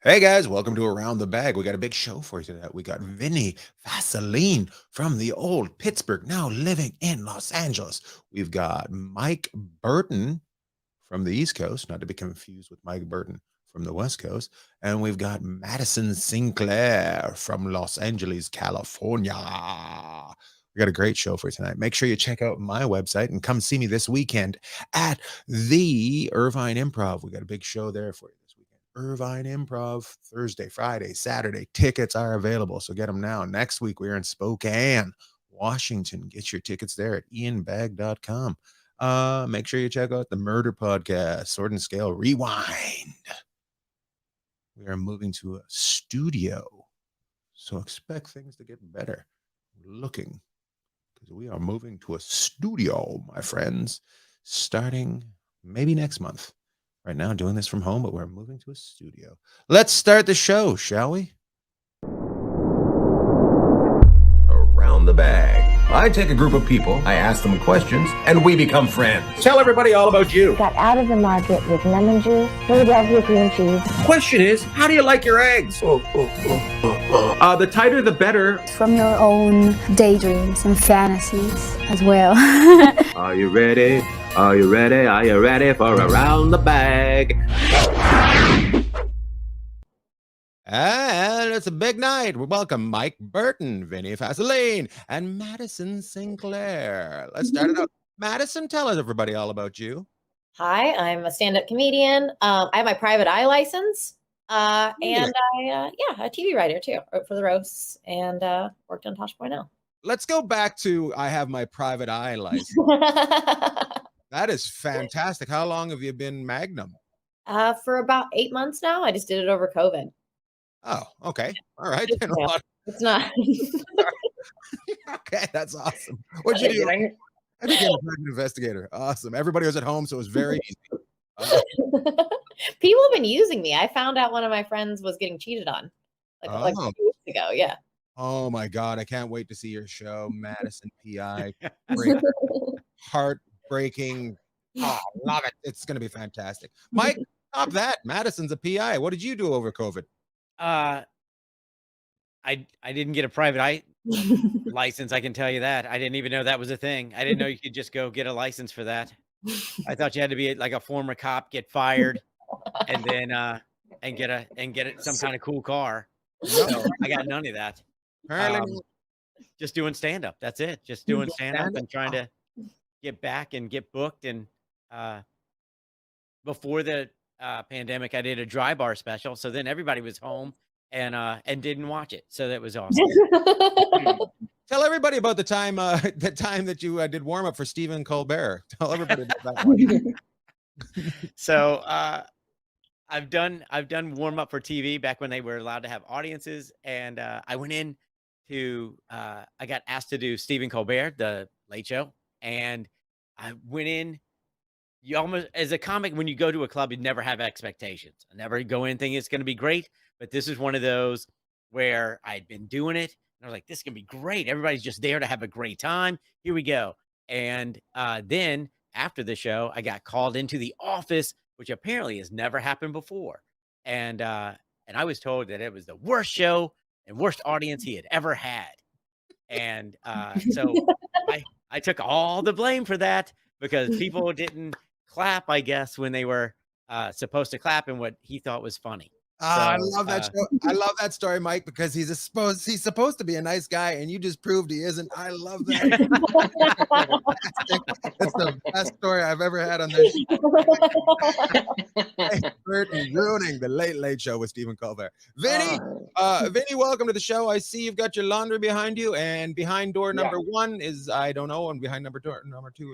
Hey guys, welcome to Around the Bag. We got a big show for you today. We got Vinnie Fasline from the old Pittsburgh, now living in Los Angeles. We've got Mike Burton from the East Coast, not to be confused with Mike Burton from the West Coast. And we've got Madison Sinclair from Los Angeles, California. We got a great show for you tonight. Make sure you check out my website and come see me this weekend at the Irvine Improv. We got a big show there for you this weekend. Irvine Improv, Thursday, Friday, Saturday. Tickets are available, so get them now. Next week, we're in Spokane, Washington. Get your tickets there at ianbag.com. Make sure you check out the Murder Podcast, Sword and Scale Rewind. We are moving to a studio, so expect things to get better. Looking, because we are moving to a studio, my friends, starting maybe next month. Right now, doing this from home, but we're moving to a studio. Let's start the show, shall we? Around the Bag. I take a group of people, I ask them questions, and we become friends. Tell everybody all about you. Got out of the market with lemon juice, Philadelphia cream cheese. Question is, how do you like your eggs? The tighter the better. From your own daydreams and fantasies as well. Are you ready? Are you ready? Are you ready for Around the Bag? And it's a big night. We welcome Mike Burton, Vinnie Fasline, and Madison Sinclair. Let's start it out. Madison, tell us everybody all about you. Hi, I'm a stand-up comedian. I have my private eye license, and I, a TV writer too. Wrote for the roasts and worked on Tosh.0. Let's go back to I have my private eye license. That is fantastic. How long have you been Magnum? For about 8 months now. I just did it over COVID. Oh, okay. All right. It's not. Okay, that's awesome. What'd you do? I became a private investigator. Awesome. Everybody was at home, so it was very easy. People have been using me. I found out one of my friends was getting cheated on like 2 weeks ago. Yeah. Oh my God. I can't wait to see your show, Madison PI. Great. Heartbreaking. Oh, I love it. It's going to be fantastic. Mike, stop that. Madison's a PI. What did you do over COVID? I didn't get a private eye license. I can tell you that. I didn't even know that was a thing. I didn't know you could just go get a license for that. I thought you had to be like a former cop, get fired, and then and get some kind of cool car. So I got none of that. Just doing stand up. That's it. Just doing stand up and trying to get back and get booked. And before the pandemic, I did a dry bar special, so then everybody was home and didn't watch it, so that was awesome. Tell everybody about the time that you did warm up for Stephen Colbert. Tell everybody about that one. So I've done warm up for TV back when they were allowed to have audiences, and I went in to I got asked to do Stephen Colbert, the Late Show, and I went in. You almost, as a comic, when you go to a club, you never have expectations. I never go in thinking it's going to be great, but this is one of those where I'd been doing it, and I was like, this is going to be great. Everybody's just there to have a great time. Here we go. And then after the show, I got called into the office, which apparently has never happened before. And I was told that it was the worst show and worst audience he had ever had. And so I took all the blame for that because people didn't clap, I guess, when they were supposed to clap and what he thought was funny. I love that show. I love that story, Mike, because he's supposed to be a nice guy, and you just proved he isn't. I love that. That's the best story I've ever had on this show. Burton ruining the Late Show with Stephen Colbert. Vinnie, Vinnie, welcome to the show. I see you've got your laundry behind you, and behind door number one is I don't know, and behind number two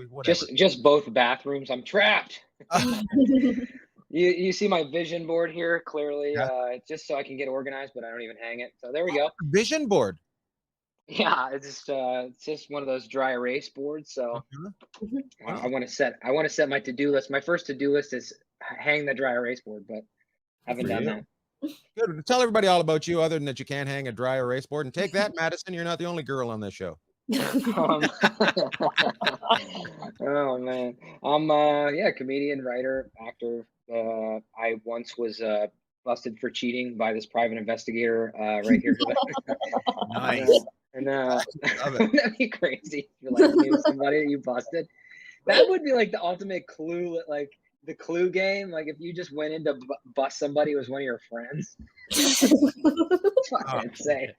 is whatever. Just both bathrooms. I'm trapped. You see my vision board here clearly, just so I can get organized, but I don't even hang it. So there we go. Vision board. Yeah, it's just one of those dry erase boards. So I want to set my to-do list. My first to-do list is hang the dry erase board, but haven't done that. Good. Tell everybody all about you, other than that you can't hang a dry erase board. And take that, Madison. You're not the only girl on this show. Oh man, I'm comedian, writer, actor. I once was busted for cheating by this private investigator right here. Nice. And that'd be crazy. If you like knew somebody that you busted. That would be like the ultimate clue, like the clue game. Like if you just went in to bust somebody who was one of your friends. Fucking insane.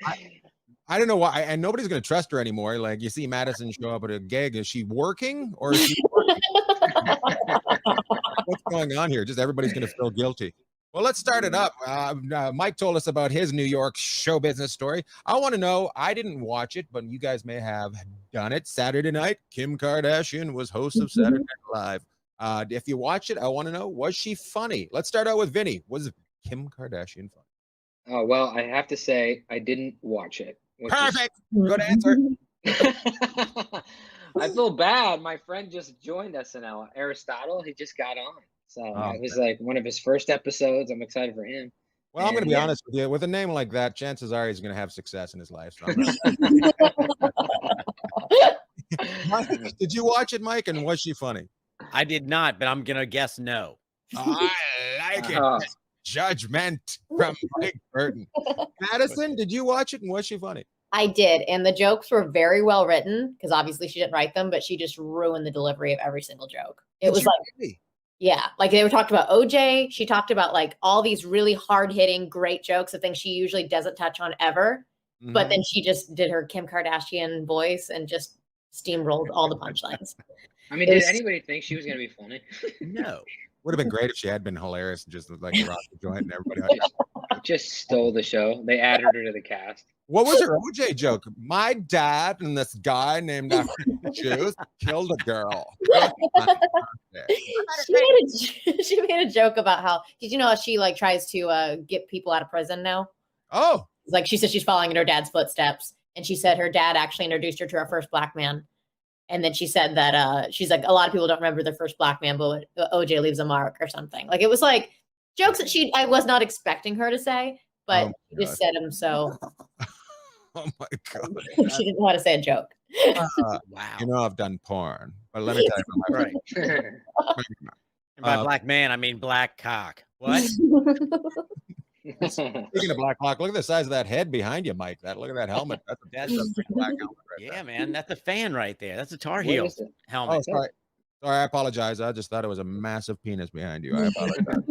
I don't know why, and nobody's going to trust her anymore. Like you see Madison show up at a gig. Is she working or is she working? What's going on here? Just everybody's going to feel guilty. Well, let's start it up. Mike told us about his New York show business story. I want to know, I didn't watch it, but you guys may have done it. Saturday night, Kim Kardashian was host of Saturday Night Live. If you watch it, I want to know, was she funny? Let's start out with Vinnie. Was Kim Kardashian funny? Oh, well, I have to say, I didn't watch it. Perfect. Good answer. I feel bad. My friend just joined SNL, Aristotle. He just got on. So it was like one of his first episodes. I'm excited for him. Well, I'm going to be honest with you. With a name like that, chances are he's going to have success in his life. So Mike, did you watch it, Mike? And was she funny? I did not, but I'm going to guess no. I like it. Judgment from Mike Burton. Madison, did you watch it and was she funny? I did, and the jokes were very well written because obviously she didn't write them, but she just ruined the delivery of every single joke. It was like, really? Yeah, like they were talked about OJ. She talked about like all these really hard hitting, great jokes of things she usually doesn't touch on ever. Mm-hmm. But then she just did her Kim Kardashian voice and just steamrolled all the punchlines. I mean, did anybody think she was going to be funny? No. Would have been great if she had been hilarious and just like a rock the joint and everybody just stole the show. They added her to the cast. What was her OJ joke? My dad and this guy named after Jews killed a girl. She made a joke about how, did you know how she like tries to get people out of prison now? Oh. Like she said she's following in her dad's footsteps. And she said her dad actually introduced her to her first black man. And then she said that she's like, a lot of people don't remember their first black man, but OJ leaves a mark or something. Like it was like jokes that I was not expecting her to say, but she just said them so. Oh my God. She didn't know how to say a joke. Wow. You know, I've done porn, but let me tell you about my right. And by black man, I mean black cock. What? Speaking of black cock, look at the size of that head behind you, Mike. Look at that helmet. That's a black helmet right there. Man, that's a fan right there. That's a Tar Heel helmet. Oh, sorry. Sorry, I apologize. I just thought it was a massive penis behind you. I apologize.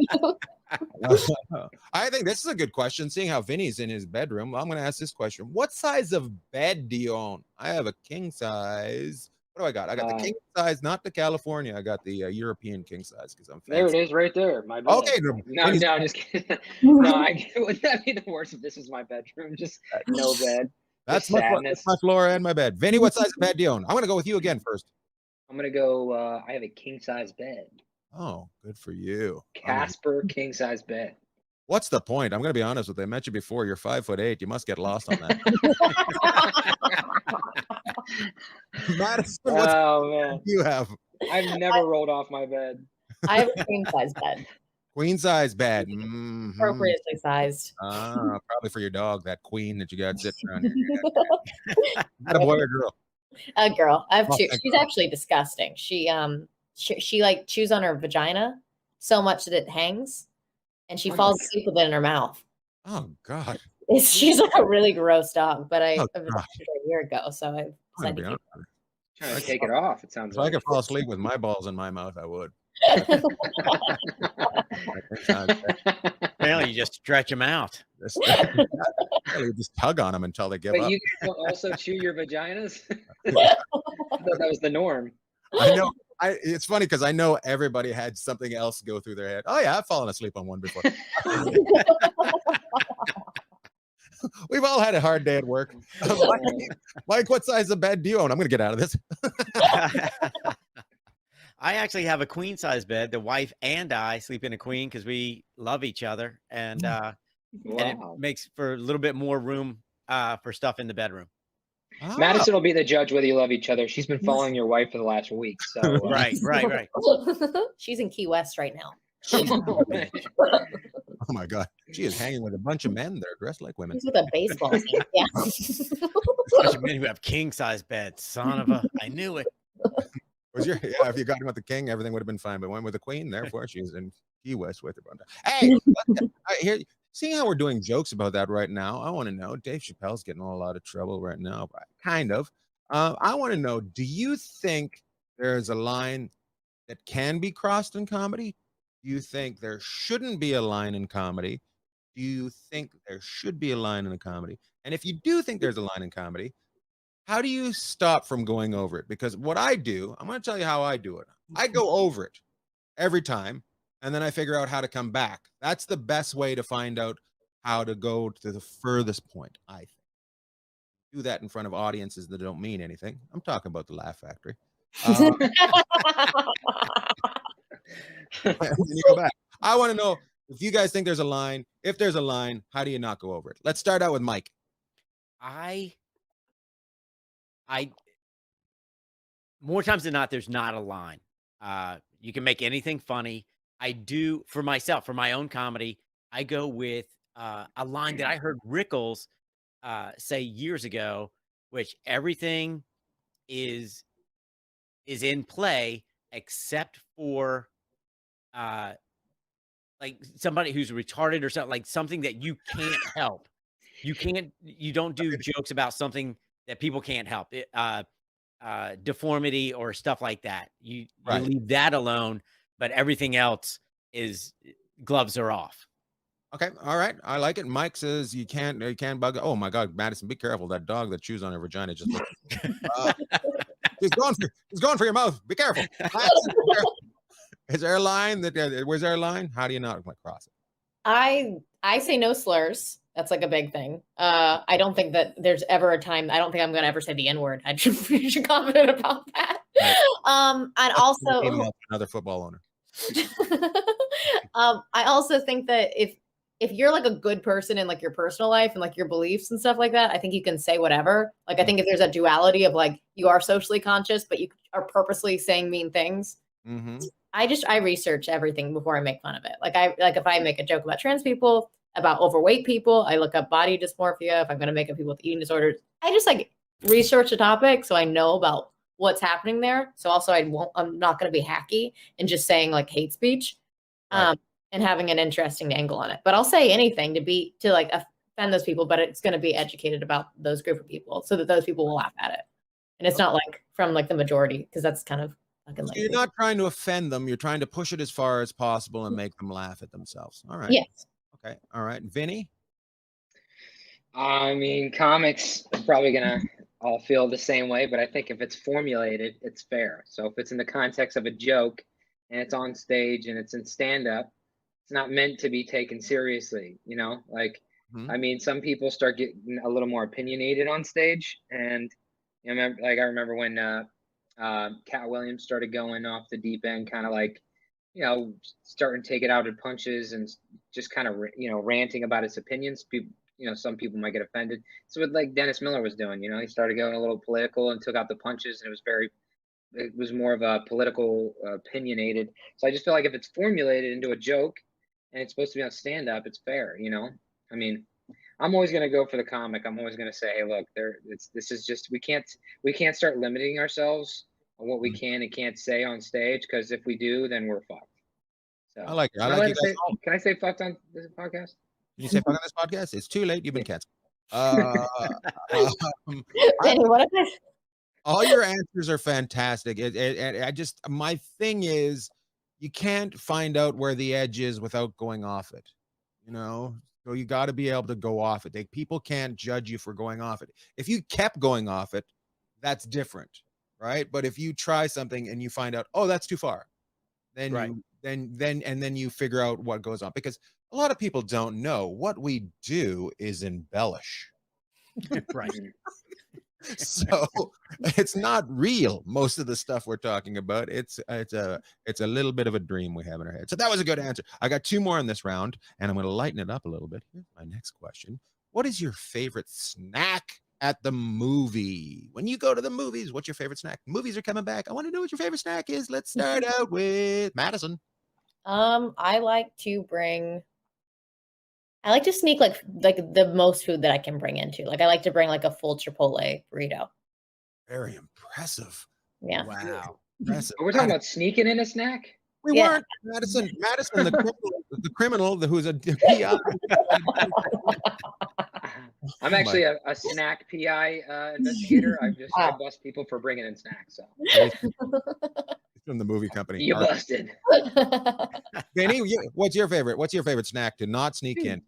I think this is a good question. Seeing how Vinny's in his bedroom, I'm going to ask this question. What size of bed do you own? I have a king size. What do I got? I got the king size, not the California. I got the European king size because I'm fancy. There it is right there. My bed. Okay. No, just kidding. No, wouldn't that be the worst if this was my bedroom? Just no bed. That's my floor and my bed. Vinny, what size of bed do you own? I'm going to go with you again first. I'm going to go, I have a king size bed. Oh, good for you. Casper king size bed. What's the point? I'm going to be honest with you. I met you before. You're 5'8". You must get lost on that. Madison, what do you have? I've never rolled off my bed. I have a queen size bed. Queen size bed. Mm-hmm. Appropriately sized. Probably for your dog, that queen that you got sitting around here. Not a boy or girl? A girl. I have two. She's actually disgusting. She like chews on her vagina so much that it hangs, and she falls asleep with it in her mouth. Oh God. She's like a really gross dog, but I a year ago, so I decided to trying to take it off. It sounds like if I could fall asleep with my balls in my mouth, I would. Apparently, you just stretch them out. You just tug on them until they give up. But you don't also chew your vaginas? I thought that was the norm. I know. It's funny because I know everybody had something else go through their head. Oh yeah, I've fallen asleep on one before. We've all had a hard day at work. Mike, what size of bed do you own? I'm going to get out of this. I actually have a queen size bed. The wife and I sleep in a queen because we love each other, and and it makes for a little bit more room for stuff in the bedroom. Madison will be the judge whether you love each other. She's been following your wife for the last week. So right. She's in Key West right now. Oh my God, she is hanging with a bunch of men. They're dressed like women. She's with a baseball team. Yeah. A bunch of men who have king size beds. Son of a! I knew it. If you got him with the king, everything would have been fine. But went with the queen, therefore she's in Key West with her. Hey, here, seeing how we're doing jokes about that right now, I want to know. Dave Chappelle's getting in a lot of trouble right now, kind of. I want to know, do you think there's a line that can be crossed in comedy? Do you think there shouldn't be a line in comedy? Do you think there should be a line in a comedy? And if you do think there's a line in comedy, how do you stop from going over it? Because what I do, I'm going to tell you how I do it. I go over it every time, and then I figure out how to come back. That's the best way to find out how to go to the furthest point, I think. Do that in front of audiences that don't mean anything. I'm talking about the Laugh Factory. When you go back, I want to know if you guys think there's a line. If there's a line, how do you not go over it? Let's start out with Mike. I more times than not, there's not a line. You can make anything funny. I do for myself, for my own comedy, I go with a line that I heard Rickles say years ago, which everything is in play except for like somebody who's retarded or something, like something that you can't help. You don't do jokes about something that people can't help. Deformity or stuff like that. You leave that alone, but everything else is gloves are off. Okay, all right, I like it. Mike says you can't bug. Oh my God, Madison, be careful! That dog that chews on her vagina just looks. He's going for your mouth. Be careful. Madison, be careful. Is there a line that? Where's there a line? How do you not cross it? I say no slurs. That's like a big thing. I don't think that there's ever a time. I don't think I'm going to ever say the N word. I'm pretty confident about that. Right. And also another football owner. I also think that if you're like a good person in like your personal life and like your beliefs and stuff like that, I think you can say whatever. Like I think if there's a duality of like you are socially conscious, but you are purposely saying mean things. Mm-hmm. I research everything before I make fun of it. Like if I make a joke about trans people, about overweight people, I look up body dysmorphia. If I'm going to make up people with eating disorders, I just like research a topic so I know about what's happening there. So also I'm not going to be hacky and just saying like hate speech, and having an interesting angle on it. But I'll say anything to like offend those people, but it's going to be educated about those group of people so that those people will laugh at it. And it's not like from like the majority, because that's kind of fucking like. You're not trying to offend them. You're trying to push it as far as possible and make them laugh at themselves. All right. Yes. Okay. All right. Vinnie? I mean, comics are probably going to all feel the same way, but I think if it's formulated, it's fair. So if it's in the context of a joke and it's on stage and it's in stand-up, it's not meant to be taken seriously, you know? Like, I mean, some people start getting a little more opinionated on stage. And I remember when Cat Williams started going off the deep end, kind of like, you know, starting to take it out in punches and just kind of, you know, ranting about his opinions. People, you know, some people might get offended. So what like Dennis Miller was doing, you know, he started going a little political and took out the punches, and it was more of a political opinionated. So I just feel like if it's formulated into a joke and it's supposed to be on stand up, it's fair, you know? I mean, I'm always going to go for the comic. I'm always going to say, hey, look, this is just, we can't start limiting ourselves on what we can and can't say on stage, because if we do, then we're fucked. So I like it. Can I say fucked on this podcast? Can you say fucked on this podcast? It's too late. You've been canceled. All your answers are fantastic. My thing is, you can't find out where the edge is without going off it, you know? So you got to be able to go off it. People can't judge you for going off it. If you kept going off it, that's different, right? But if you try something and you find out, oh, that's too far, then then you figure out what goes on. Because a lot of people don't know what we do is embellish. Right. So it's not real. Most of the stuff we're talking about, it's a little bit of a dream we have in our head. So that was a good answer. I got 2 more in this round, and I'm going to lighten it up a little bit. Here's my next question. What is your favorite snack at the movie? When you go to the movies, what's your favorite snack? Movies are coming back. I want to know what your favorite snack is. Let's start out with Madison. I like to sneak like the most food that I can bring into. Like I like to bring like a full Chipotle burrito. Very impressive. Yeah. Wow. Impressive. We're talking about sneaking in a snack? We Yeah. weren't. Madison, the criminal who's a PI. I'm actually a snack PI investigator. I bust people for bringing in snacks. So From the movie company. you All right. busted. Benny, what's your favorite? What's your favorite snack to not sneak in?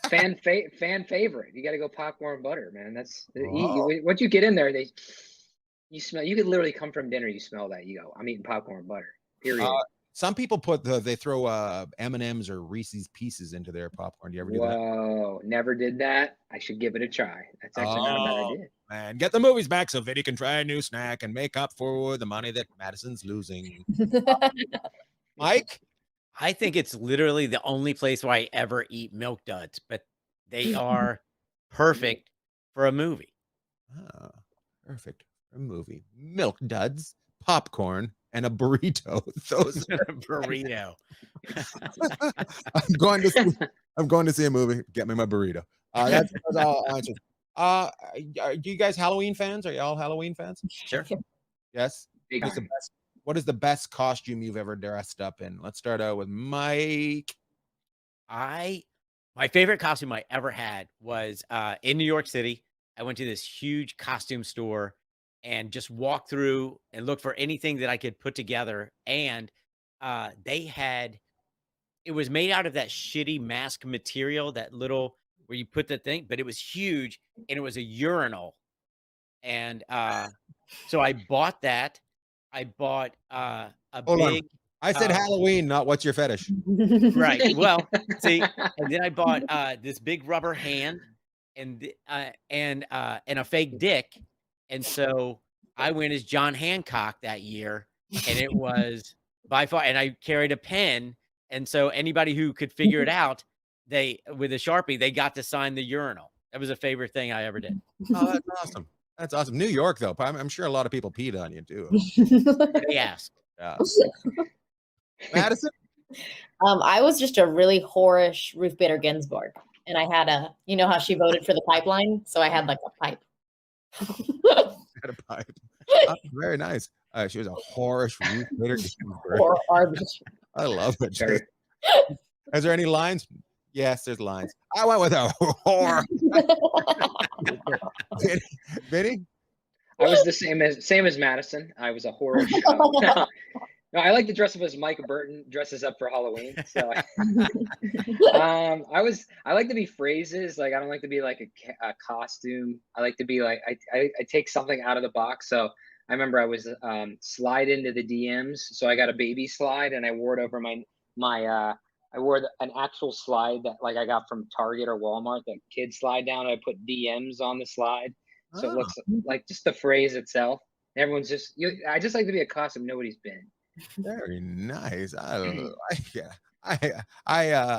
Fan favorite. You got to go popcorn butter, man. That's Oh. once you get in there, you smell. You could literally come from dinner, you smell that. You go, I'm eating popcorn butter. Period. Some people they throw M&Ms or Reese's Pieces into their popcorn. Do you ever do that? Whoa, never did that. I should give it a try. That's actually not a bad idea. Man, get the movies back so Vinny can try a new snack and make up for the money that Madison's losing. Mike? I think it's literally the only place where I ever eat Milk Duds, but they are perfect for a movie. Ah, perfect for a movie. Milk Duds, popcorn, and a burrito. Those A burrito. I'm going to see a movie. Get me my burrito. That's all answers. Are you guys Halloween fans? Are y'all Halloween fans? Sure. Yes. Big What is, time. what is the best costume you've ever dressed up in? Let's start out with Mike. My favorite costume I ever had was in New York City. I went to this huge costume store and just walked through and looked for anything that I could put together. And it was made out of that shitty mask material, that little where you put the thing, but it was huge and it was a urinal. And so I bought that. I bought a Hold on. big. I said Halloween, not what's your fetish. Right. Well, see, and then I bought this big rubber hand and a fake dick. And so I went as John Hancock that year, and it was by far, and I carried a pen. And so anybody who could figure it out, with a Sharpie, they got to sign the urinal. That was a favorite thing I ever did. Oh, that's awesome. That's awesome. New York, though. I'm sure a lot of people peed on you, too. They asked. Yeah. Madison? I was just a really whorish Ruth Bader Ginsburg. And I had you know how she voted for the pipeline? So I had like a pipe. Had a pipe. Very nice. She was a whorish Ruth Bader Ginsburg. Or arbitrary. I love it. Is there any lines? Yes, there's lines. I went with a whore. Vinny? I was the same as Madison. I was a whorish. No, I like to dress up as Mike Burton dresses up for Halloween. So, I like to be phrases. Like I don't like to be like a costume. I like to be like I take something out of the box. So I remember I was slide into the DMs. So I got a baby slide and I wore it over I wore an actual slide that like I got from Target or Walmart, that kid slide down. I put DMs on the slide. So it looks like just the phrase itself. Everyone's just, I just like to be a costume nobody's been. Very nice. I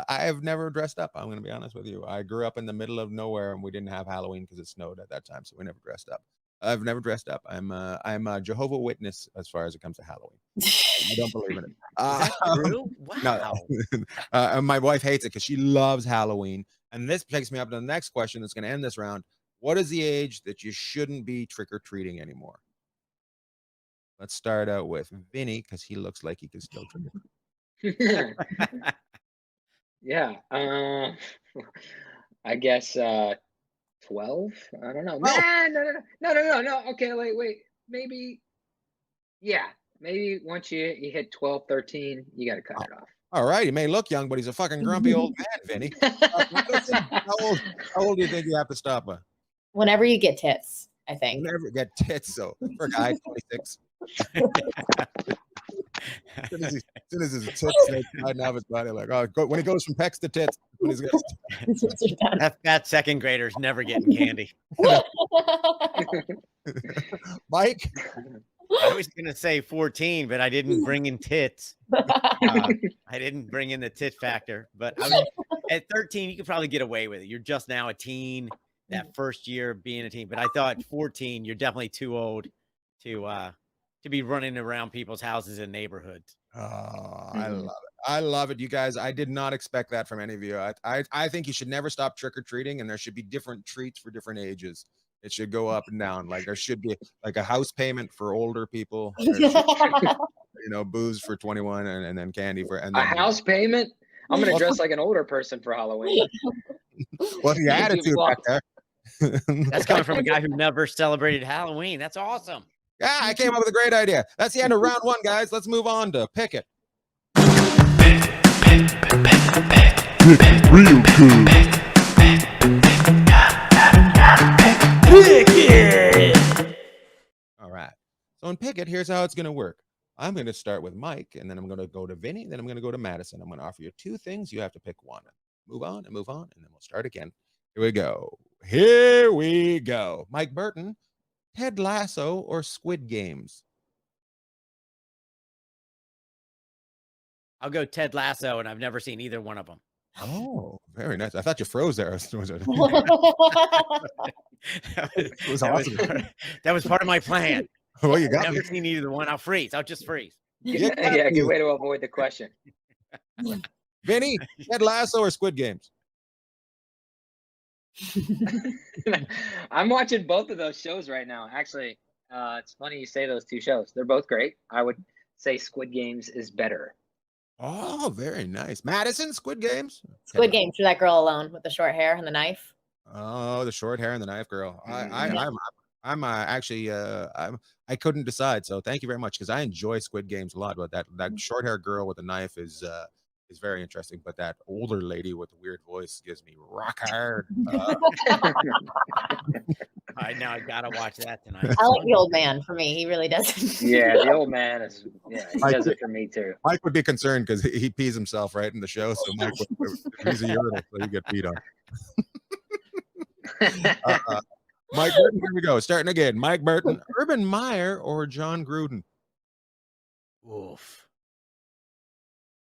have never dressed up. I'm going to be honest with you. I grew up in the middle of nowhere and we didn't have Halloween because it snowed at that time. So we never dressed up. I've never dressed up. I'm a Jehovah's Witness as far as it comes to Halloween. I don't believe in it. Is that true? Wow. No. My wife hates it because she loves Halloween. And this takes me up to the next question that's going to end this round. What is the age that you shouldn't be trick-or-treating anymore? Let's start out with Vinny because he looks like he can still trick-or-treat. Yeah. I guess 12. I don't know. Oh. No. Okay, wait. Maybe. Yeah. Maybe once you hit 12, 13, you got to cut it off. All right. He may look young, but he's a fucking grumpy old man, Vinny. How old do you think you have to stop by? Whenever you get tits, I think. Never get tits. So for a guy, 26. As soon as his tits start sliding off his body, like, when he goes from pecs to tits, when he's that second graders never getting candy. Mike? I was going to say 14, but I didn't bring in tits. I didn't bring in the tit factor. But at 13, you could probably get away with it. You're just now a teen, that first year being a teen. But I thought 14, you're definitely too old to be running around people's houses and neighborhoods. Oh, I love it. I love it, you guys. I did not expect that from any of you. I think you should never stop trick-or-treating, and there should be different treats for different ages. It should go up and down. Like there should be like a house payment for older people. booze for 21 and then candy for and A then house payment? I'm gonna dress like an older person for Halloween. well the attitude back there. That's coming from a guy who never celebrated Halloween. That's awesome. Yeah, I came up with a great idea. That's the end of round 1, guys. Let's move on to pick it. Real cool. All right. So in Pick It, here's how it's going to work. I'm going to start with Mike, and then I'm going to go to Vinny, then I'm going to go to Madison. I'm going to offer you 2 things. You have to pick one. Move on, and then we'll start again. Here we go. Mike Burton, Ted Lasso or Squid Games? I'll go Ted Lasso, and I've never seen either one of them. Oh, very nice. I thought you froze there. That Awesome. was part of my plan. Well, you I've got me. never seen either one. I'll freeze. I'll just freeze. Yeah, good way to avoid the question. Vinny, Ted Lasso or Squid Games? I'm watching both of those shows right now. Actually, it's funny you say those 2 shows. They're both great. I would say Squid Games is better. Oh, very nice. Madison, Squid Games? Squid Games for that girl alone with the short hair and the knife. Oh, the short hair and the knife girl. Mhm. I'm actually I couldn't decide. So thank you very much because I enjoy Squid Games a lot. But that short hair girl with the knife is very interesting. But that older lady with the weird voice gives me rock hard. I gotta watch that tonight. I like the old man for me. He really does. Yeah, the old man is. Yeah, he does it for me too. Mike would be concerned because he pees himself right in the show. So Mike, he's a urinal, so he get peed on. Mike Burton, here we go. Starting again. Mike Burton, Urban Meyer or John Gruden? Oof.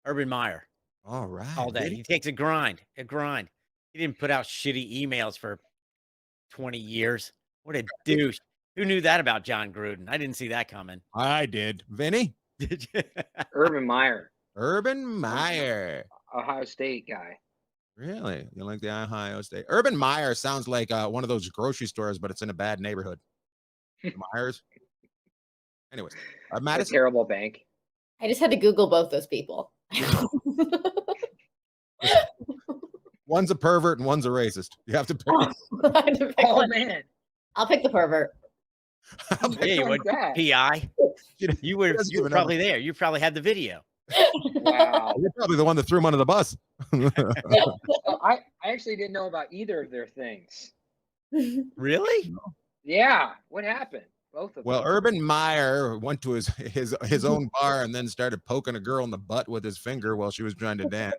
Urban Meyer. All right. All day. He takes a grind. He didn't put out shitty emails for 20 years. What a douche. Who knew that about John Gruden? I didn't see that coming. I did. Vinny? Did you? Urban Meyer, Urban Meyer. Ohio State guy. Really? You like the Ohio State? Urban Meyer sounds like one of those grocery stores, but it's in a bad neighborhood. Myers. Anyways, A Madison. terrible bank. I just had to Google both those people. One's a pervert and one's a racist. You have to pick. I had to pick Oh one. man, I'll pick the pervert. Yeah, you would. that? PI. You were doesn't even probably there. You probably had the video. Wow. You're probably the one that threw him under the bus. Oh, I actually didn't know about either of their things. Really? Yeah, what happened? Both of Well, them. Urban Meyer went to his own bar and then started poking a girl in the butt with his finger while she was trying to dance.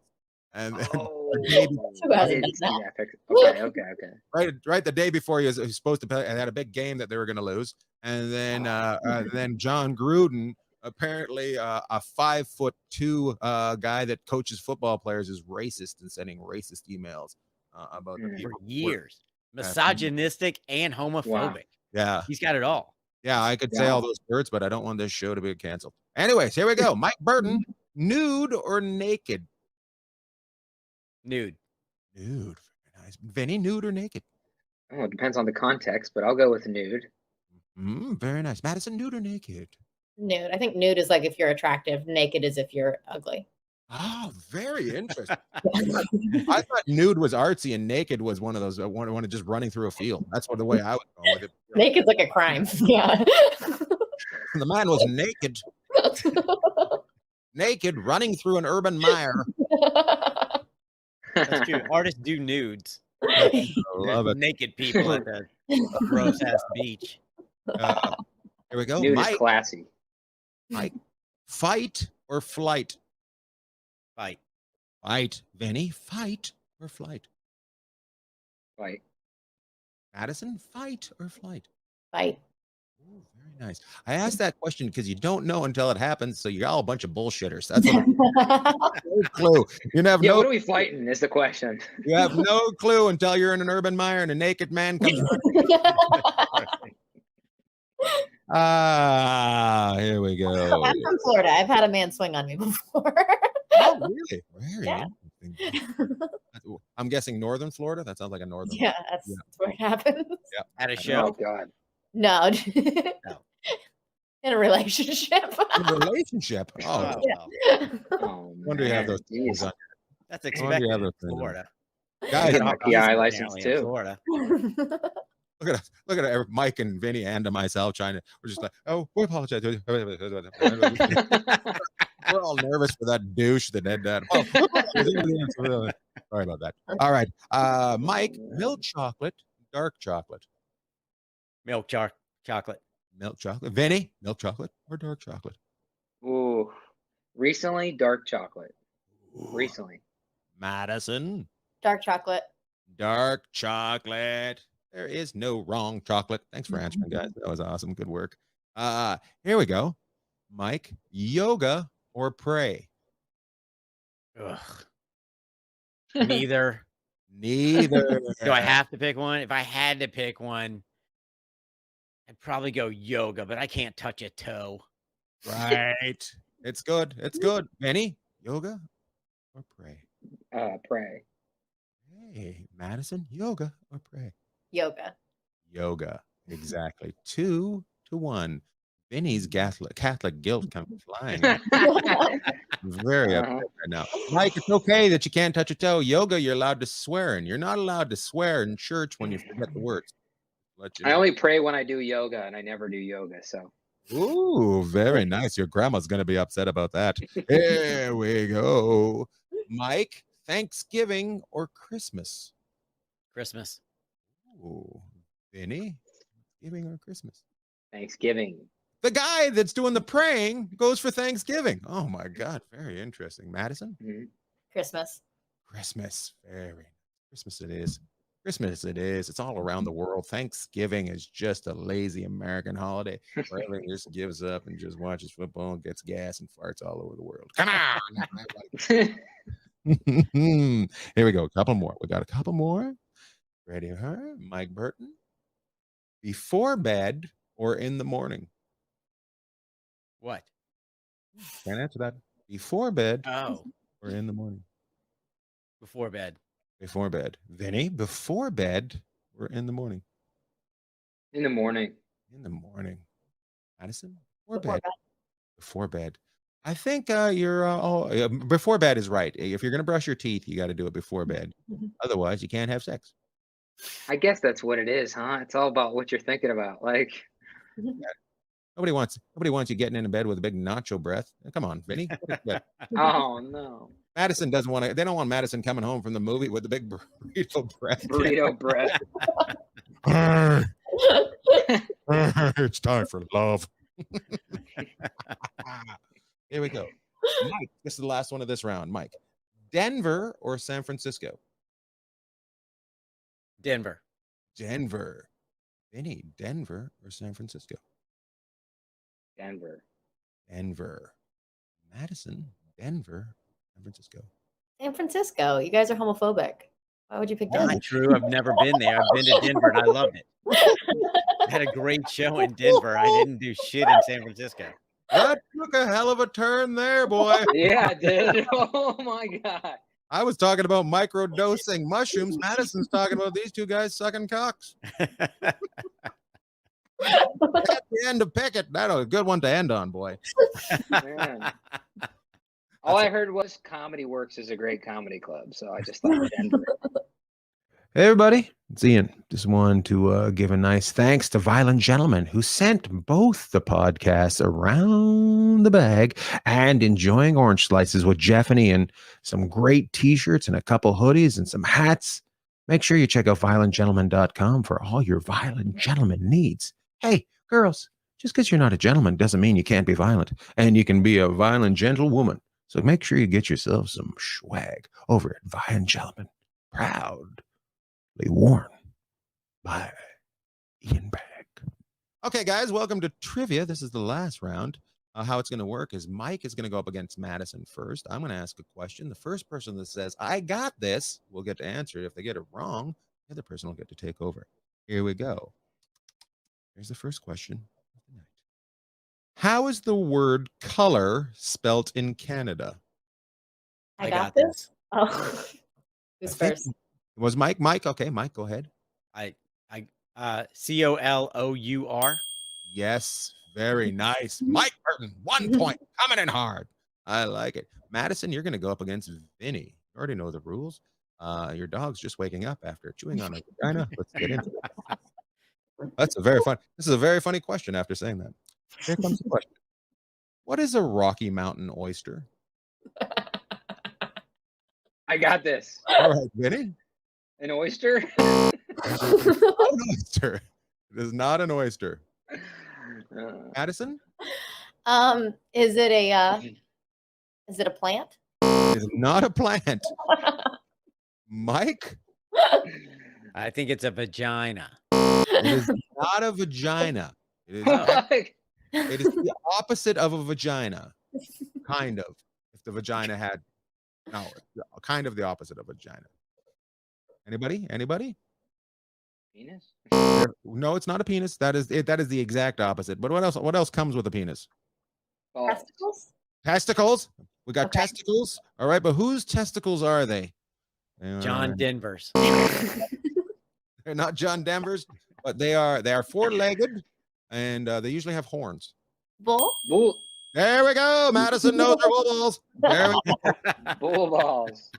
And Oh, baby- Who I hasn't didn't done see that? that picture. Okay. right the day before he was supposed to play, and had a big game that they were going to lose, and then John Gruden, apparently a 5'2" guy that coaches football players, is racist and sending racist emails about the Mm. people. For years. Misogynistic and homophobic. Yeah, He's got it all. yeah, I could say all those words, but I don't want this show to be canceled. Anyways, here we go. Mike Burton, nude or naked? Nude. Nude. Very nice. Vinny, nude or naked? Oh, it depends on the context, but I'll go with nude. Very nice. Madison, nude or naked? Nude. I think nude is like if you're attractive. Naked is if you're ugly. Oh, very interesting. I thought nude was artsy and naked was one of those one of just running through a field. That's the way I was going with it. Naked's like a crime. Yeah. The man was naked, running through an Urban Meyer. That's true. Artists do nudes. I love it. Naked people at the gross ass beach. Here we go. Nude Mike, is classy. fight or flight? Fight. Fight. Vinny, fight or flight? Like, Madison, fight or flight? Fight. Ooh, very nice. I asked that question because you don't know until it happens, so you're all a bunch of bullshitters. That's what no clue. You have yeah, no what are we fighting? Is the question. you have no clue until you're in an Urban Meyer and a naked man comes. Here we go. I'm from Florida. I've had a man swing on me before. Oh, really? Very Yeah. interesting. I'm guessing northern Florida. That sounds like a northern. Yeah, that's where it happens. At a Oh show. God. No. In a relationship. In a relationship. Oh, Oh, Yeah. well, Oh, wonder you have those man, things jeez. on. that's I wonder you expected have in those things on. Florida. Guys, Get my Off PI easy, license apparently, in too. Florida. look at us. Look at Mike and Vinny and myself trying to. We're just like, oh, we apologize. We're all nervous for that douche that did that. Oh, sorry about that. All right. Mike, milk chocolate, dark chocolate. Milk chocolate. Milk chocolate. Vinny, milk chocolate or dark chocolate? Ooh, recently dark chocolate. Ooh. Recently. Madison, Dark chocolate. dark chocolate. There is no wrong chocolate. Thanks for answering, guys. That was awesome. Good work. Here we go. Mike, yoga or pray? Ugh. Neither. Neither. Do I have to pick one? If I had to pick one, I'd probably go yoga, but I can't touch a toe. Right. It's good. It's good. Vinny, yoga or pray? Pray. Hey, Madison, yoga or pray? Yoga. Yoga. Exactly. 2-1. Vinny's Catholic guilt comes flying. Very upset right now. Mike, it's okay that you can't touch a toe. Yoga, you're allowed to swear in. You're not allowed to swear in church when you forget the words. Let you I know. only pray when I do yoga, and I never do yoga. So Ooh, very nice. Your grandma's going to be upset about that. Here we go. Mike, Thanksgiving or Christmas? Christmas. Ooh, Vinny, Thanksgiving or Christmas? Thanksgiving. The guy that's doing the praying goes for Thanksgiving. Oh my God, very interesting. Madison? Mhm. Christmas. Christmas. Very Christmas it is. Christmas it is. It's all around the world. Thanksgiving is just a lazy American holiday where everyone just gives up and just watches football and gets gas and farts all over the world. Come on. Here we go. A couple more. We got a couple more. Ready, huh? Mike Burton. Before bed or in the morning? What? Can't answer that. Before bed Oh, or in the morning? before bed. Before bed. Vinny, before bed or in the morning? In the morning. In the morning. Madison, before Before bed. bed. Before bed. I think you're before bed is right. If you're going to brush your teeth, you got to do it before bed. Otherwise, you can't have sex. I guess that's what it is, huh? It's all about what you're thinking about. Like, Nobody wants you getting into bed with a big nacho breath. Come on, Vinny. oh no, Madison doesn't want to. They don't want Madison coming home from the movie with the big burrito breath. burrito breath. It's time for love. Here we go. Mike, this is the last one of this round. Mike, Denver or San Francisco? Denver. Denver. Vinny, Denver or San Francisco? Denver. Denver. Madison, Denver, San Francisco. San Francisco. You guys are homophobic. Why would you pick Denver? Not true. I've never been there. I've been to Denver and I loved it. I had a great show in Denver. I didn't do shit in San Francisco. That took a hell of a turn there, boy. Yeah, dude. Oh my God. I was talking about microdosing mushrooms. Madison's talking about these two guys sucking cocks. At the end of Pickett. That's a good one to end on, boy. Man. All I heard was Comedy Works is a great comedy club, so I just thought Denver. Hey, everybody. It's Ian. Just wanted to give a nice thanks to Violent Gentlemen who sent both the podcasts Around the Bag and Enjoying Orange Slices with Jeff and Ian. Some great t-shirts and a couple hoodies and some hats. Make sure you check out violentgentleman.com for all your Violent Gentleman needs. Hey, girls, just because you're not a gentleman doesn't mean you can't be violent. And you can be a violent gentlewoman. So make sure you get yourself some swag over at Violent Gentleman. Proudly worn by Ian Bagg. Okay, guys, welcome to trivia. This is the last round. How it's going to work is Mike is going to go up against Madison first. I'm going to ask a question. The first person that says, I got this, will get to answer it. If they get it wrong, the other person will get to take over. Here we go. Here's the first question of the night. How is the word color spelt in Canada? I got this. Oh, who's I think first? it was Mike. Mike, okay, Mike, go ahead. I COLOUR. Yes, Very nice. Mike Burton, 1 point. Coming in hard. I like it. Madison, you're going to go up against Vinny. You already know the rules. Your dog's just waking up after chewing on a vagina. Let's get into it. This is a very funny question after saying that. Here comes the question. What is a Rocky Mountain oyster? I got this. All right, Vinny. An oyster? Not an oyster. It is not an oyster. Madison? Is it a plant? It is not a plant. Mike? I think it's a vagina. It is not a vagina. It is the opposite of a vagina. Kind of. If the vagina had kind of the opposite of a vagina. Anybody? Penis? No, it's not a penis. That is it. That is the exact opposite. But what else comes with a penis? Testicles? Testicles? We got testicles. All right, but whose testicles are they? John Denver's. They're not John Denver's, but they are four-legged, and they usually have horns. Bull? Bull. There we go. Madison knows their bull balls. There we go. Bull balls.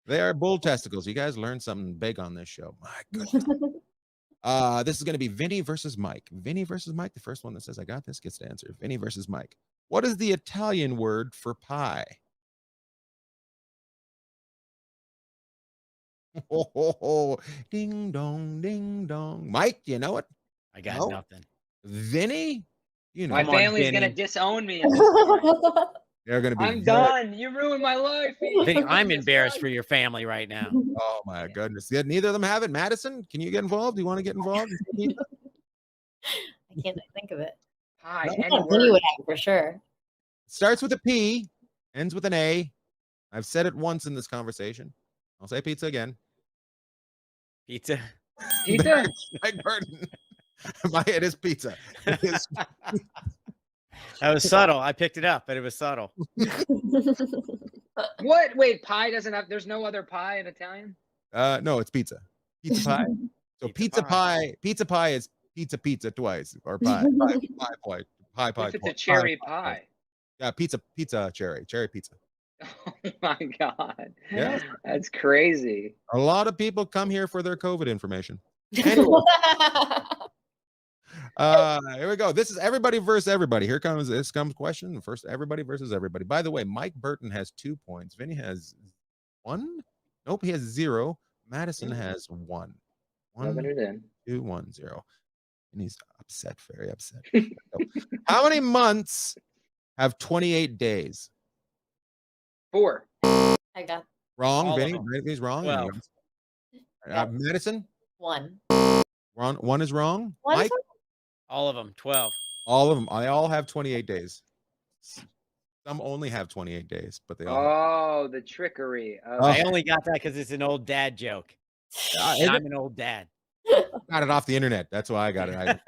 They are bull testicles. You guys learned something big on this show. My goodness. This is going to be Vinny versus Mike. Vinny versus Mike. The first one that says I got this gets to answer. Vinny versus Mike. What is the Italian word for pie? Oh, ding dong, ding dong. Mike, you know it? I got nothing. Vinny? You know, My family's going to disown me. They're going to be. I'm done. You ruined my life. Vinny, I'm embarrassed for your family right now. Oh, my goodness. Yeah, neither of them have it. Madison, can you get involved? Do you want to get involved? I can't think of it. Pie. Vinny would have it for sure. Starts with a P, ends with an A. I've said it once in this conversation. I'll say pizza again. Pizza. Pizza? Mike Burton. It is pizza. It is. That was subtle. I picked it up, but it was subtle. What? Wait, pie doesn't have, there's no other pie in Italian? No, it's pizza. Pizza pie. So pizza pie is pizza twice, or pie. Pie. If it's a cherry pie. Yeah, pizza cherry pizza. Oh my God. Yeah. That's crazy. A lot of people come here for their COVID information. Anyway. Here we go. This is everybody versus everybody. Here comes question. First, everybody versus everybody. By the way, Mike Burton has 2 points. Vinny has 1. Nope, he has 0. Madison has 1. 1, 2, 1, 0. And he's upset, very upset. How many months have 28 days? 4. I got Wrong, Vinny. He's wrong. 12. Madison? 1. 1 is wrong. One Mike? All of them. 12. All of them. They all have 28 days. Some only have 28 days, but they all. Oh, the trickery. I only got that because it's an old dad joke. I'm an old dad. Got it off the internet. That's why I got it. I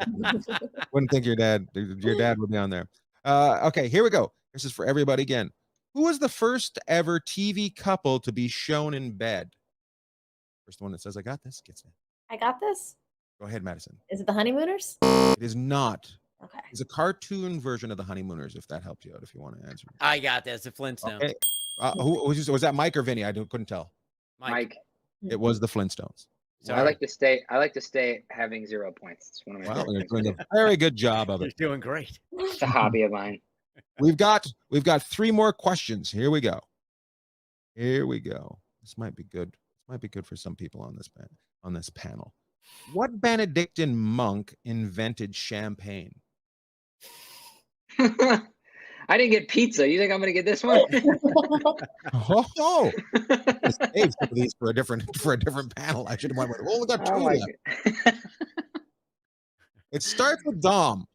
wouldn't think your dad would be on there. Okay, here we go. This is for everybody again. Who was the first ever TV couple to be shown in bed? First one that says I got this gets it. I got this. Go ahead, Madison. Is it the Honeymooners? It is not. Okay. It's a cartoon version of the Honeymooners, if that helped you out, if you want to answer. I got this. The Flintstones. Okay. Was that Mike or Vinny? couldn't tell. Mike. It was the Flintstones. I like to stay having 0 points. It's one of my Well, favorite you're things. doing a very good job of You're it. doing great. It's a hobby of mine. We've got 3 more questions. Here we go. This might be good. This might be good for some people on this panel. What Benedictine monk invented champagne? I didn't get pizza. You think I'm going to get this one? Oh, saved some of these for a different panel. I should have went with. Well, we got 2 Oh my left. It starts with Dom.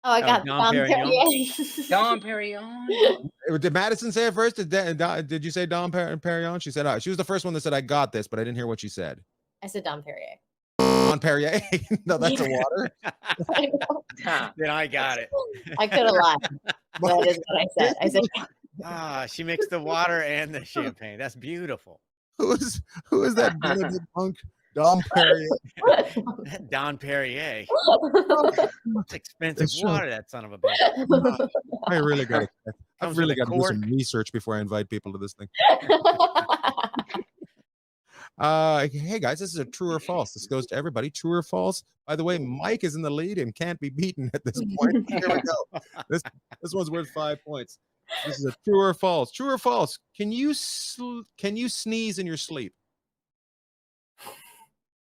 Oh, I got Dom Perignon. Dom Perignon. Did Madison say it first? Did you say Dom Perignon? She said she was the first one that said I got this, but I didn't hear what she said. I said Dom Perrier. Don Perrier? No, that's a water. I know. Then I got it. I could have lied. That is what I said. I said She mixed the water and the champagne. That's beautiful. Who is that Benedict monk Dom Perrier. That Don Perrier. It's expensive It's true. water, that son of a bitch. I really got to. I've Comes really with a got to do some cork. research before I invite people to this thing. Hey guys, this is a true or false. This goes to everybody. True or false? By the way, Mike is in the lead and can't be beaten at this point. Here we go. This one's worth 5 points. This is a true or false. True or false? Can you sneeze in your sleep?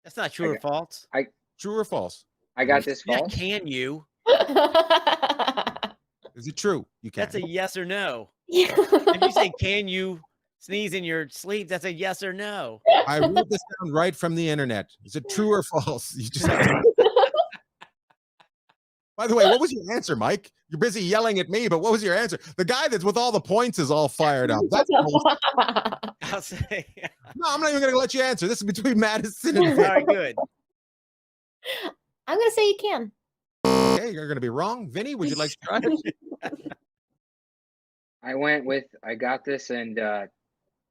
That's not true or false. True or false? I got this Yeah, false. can you? Is it true? You can. That's a yes or no. If you say, can you sneeze in your sleep, that's a yes or no. I wrote this down right from the internet. Is it true or false? You just have to... By the way, what was your answer, Mike? You're busy yelling at me, but what was your answer? The guy that's with all the points is all fired up. That's I'll say. No, I'm not even going to let you answer. This is between Madison and All right, good. I'm gonna say you can. Okay, you're going to be wrong. Vinny, would you like to try it? I went with I got this and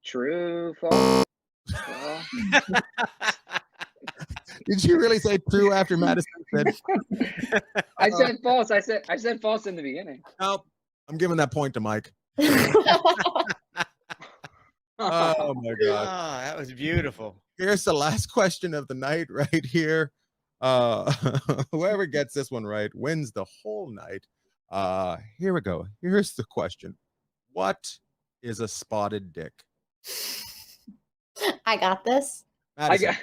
true, false. Did you really say true after Madison said? I said false. I said false in the beginning. No, I'm giving that point to Mike. Oh my Oh, God. that was beautiful. Here's the last question of the night right here. Whoever gets this one right wins the whole night. Here we go. Here's the question. What is a spotted dick? I got this. Madison,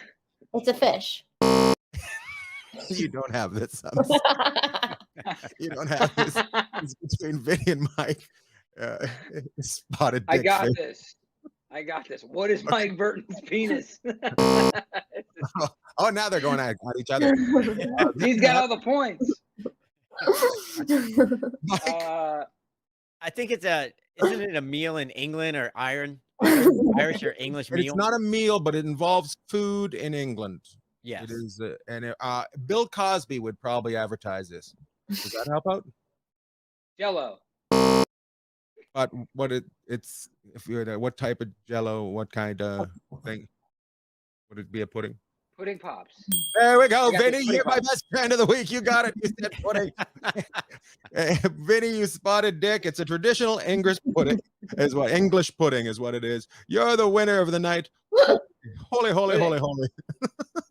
It's a fish. you don't have this. You don't have this. It's between Vinny and Mike. Spotted dick. I got fish. this. I got this. What is Mike Burton's penis? Oh, now they're going at each other. He's got all the points. Mike, I think isn't it a meal in England or Irish or English meal? it's not a meal, but it involves food in England. Yes. It is, Bill Cosby would probably advertise this. Does that help out? Jello. But it's if you're what type of Jello, what kind of thing? Would it be a pudding? Pudding pops. There we go, I got this Vinny. pudding You're my pops. best friend of the week. You got it. You said pudding. Vinny, you spotted dick. It's a traditional English pudding. English pudding is what it is. You're the winner of the night. Holy.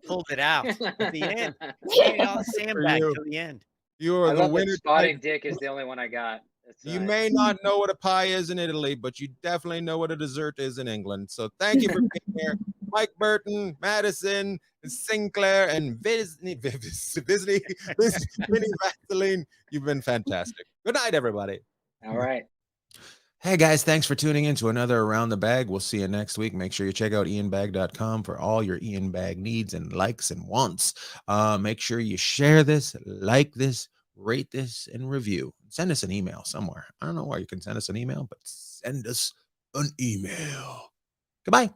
Pulled it out at the end. Made it all sandbag you. till the end. You I are the love winner. that spotted dick is the only one I got. You may not know what a pie is in Italy, but you definitely know what a dessert is in England. So thank you for being here. Mike Burton, Madison Sinclair, and Vinnie Fasline. You've been fantastic. Good night, everybody. All right. Hey guys, thanks for tuning in to another Around the Bag. We'll see you next week. Make sure you check out ianbag.com for all your Ian Bag needs and likes and wants. Make sure you share this, like this, rate this, and review. Send us an email somewhere. I don't know where you can send us an email, but send us an email. Goodbye.